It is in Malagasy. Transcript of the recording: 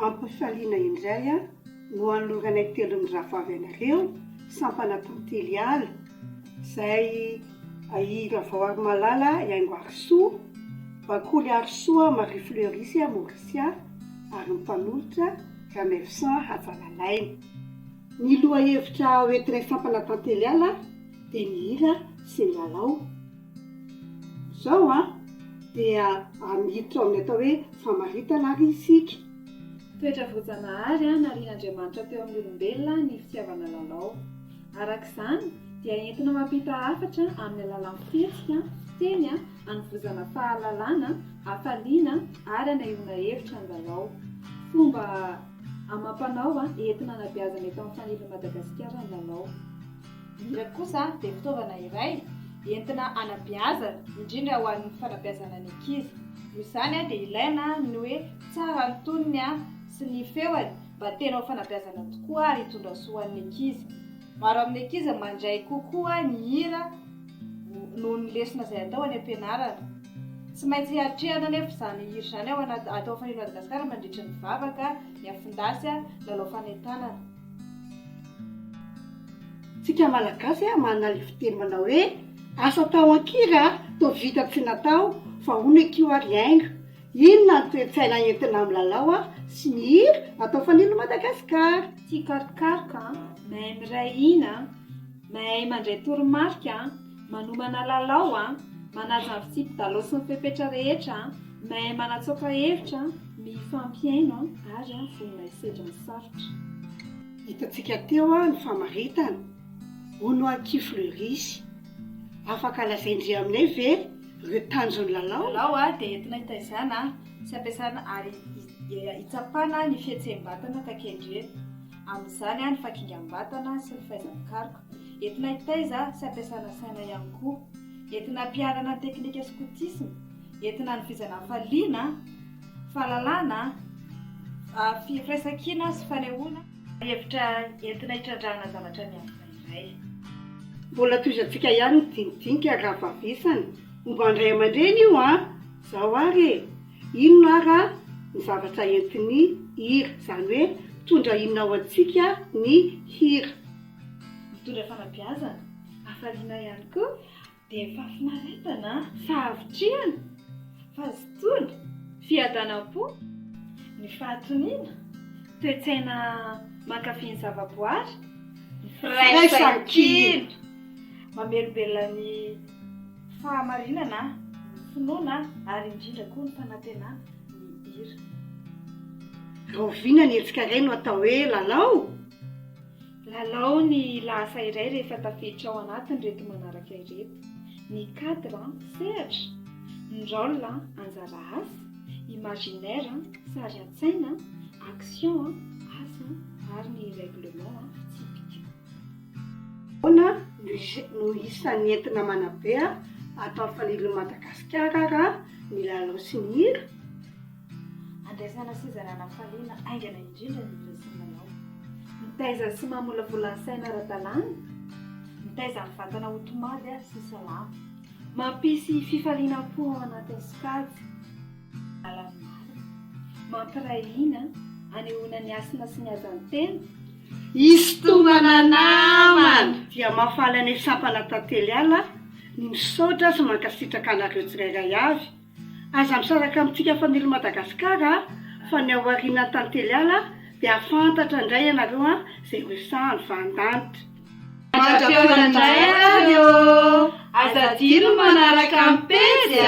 Ampifaliana indray no anoloranay telo ny rahavavy anareo sampana tantely ala izay ahira vao ary malala iaingo Arsoa, Bakoly Arsoa, Marie Fleurisy Maurisia ary mimpanolotra Ramevsan Hajalalaina. Ny loha hevitra hoentinay sampana tantely ala dia ny hira sy ny lalao. Izao dia miditra amin'ny atao hoe famaritana ary isika. Toetra voajanahary narian'Andriamanitra teo amin'ny olombelona ny fitiavana lalao. Arak'izany dia entina mampita hafatra amin'ny alalan'ny fihetsika, fiteny, hanovozana fahalalana, hafaliana ary hanahiona hevitra ny lalao. Fomba amam-panao entina hanabeazana eto amin'ny fanilon'i Madagasikara ny lalao. Ny hira kosa dia fitaovana iray entina hanabeazana indrindra ho an'ny fanabeazana ny ankizy. Noho izany dia ilaina ny hoe tsara ny tonony sy ny feony mba tena ho fanabeazana tokoa ary hitondra soa an'ny ankizy. Maro amin'ny ankizy mandray kokoa ny hira noho ny lesona izay atao any am-pianarana. Tsy maintsy hatrehana anefa izany hira izany ao atao fanilon'i Madagasikara mandritra ny vavaka, ny afindasy, lalao fanentanana. Tsika malagasy manana ilay fiteny manao hoe asa tao ankira toa vita tsy natao fa hono ekio ary haingo. Inona ny toe-tsaina entina amin'ny lalao sy ny hira atao fanilon'i Madagasikara. Tia karokaroka, mahay miray hina, mahay mandray toromarika, manomana lalao, manaja ny fitsipy-dalao sy ny fepetra rehetra, mahay manatsoaka hevitra, mifampiaino ary vonona isedra ny sarotra. Hitantsika teo ny famaritana hono anki Fleurisy. Afaka lazaindry aminay ve ireo tanjon'ny lalao? Lalao dia entina hitaizana sy ampiasana ary hitsapana ny fihetseham-batana takendrena. Amin'izany ny fakingam-batana sy ny fahaizan-karoka. Entina hitaiza sy ampiasana saina ihany koa. Entina hampianana ny teknika skotisma, entina hanovizana hafaliana, fahalalana, firaisan-kina sy fanehoana. Hevitra entina hitrandrahana zavatra miafina iray. Mbola toizantsika ihany ny dinidinika raha vavisana. Momba ny ray aman-dreny io izao ary inona ary ny zavatra entiny hira, izany hoe mitondra inona ao antsika ny hira. Mitondra fanabeazana, hafaliana ihany koa, dia fahafinaretana, fahavitriana, fahazotoana, fiadanam-po, ny fahatoniana, toe-tsaina mankafy ny zavaboary, ny firaisan-kina, mamelobelona ny fahamarinana, ny finoana ary indrindra koa ny fanantenana ny hira. Rahoviana ny hetsika iray no atao hoe lalao. Lalao ny lahasa iray rehefa tafiditra ao anatiny reto manaraka ireto: ny cadre sehatra, ny rôle anjara asa, imaginaire sary an-tsaina, action asa ary ny règlement fitsipika. Hoana no isan'ny entina manabe atao amin'ny fanilon'i Madagasikara ny lalao sy ny hira. Andraisana sy zanana faliana aingana indrindra ny hira sy ny lalao. Mitaiza sy mamolavola ny saina ara-dalàna, mitaiza ny vatana ho tomady sy salama, mampisy fifaliana-po ao anatin'ny sokajy, mampiray hina, hanehoana ny asina sy ny hazan-tena, Istomana namana. Dia mahafaly anay sampana tantely ala ny misaotra sy mankasitraka anareo tsirairay avy. Aza misaraka amintsika fanilon'i Madagasikara fa ny ao aoriana tantely ala dia afantatra indray ianareo izay hoesahan'ny vandanitra. Mandra-peona indray ianareo, aza dino manaraka ny pejy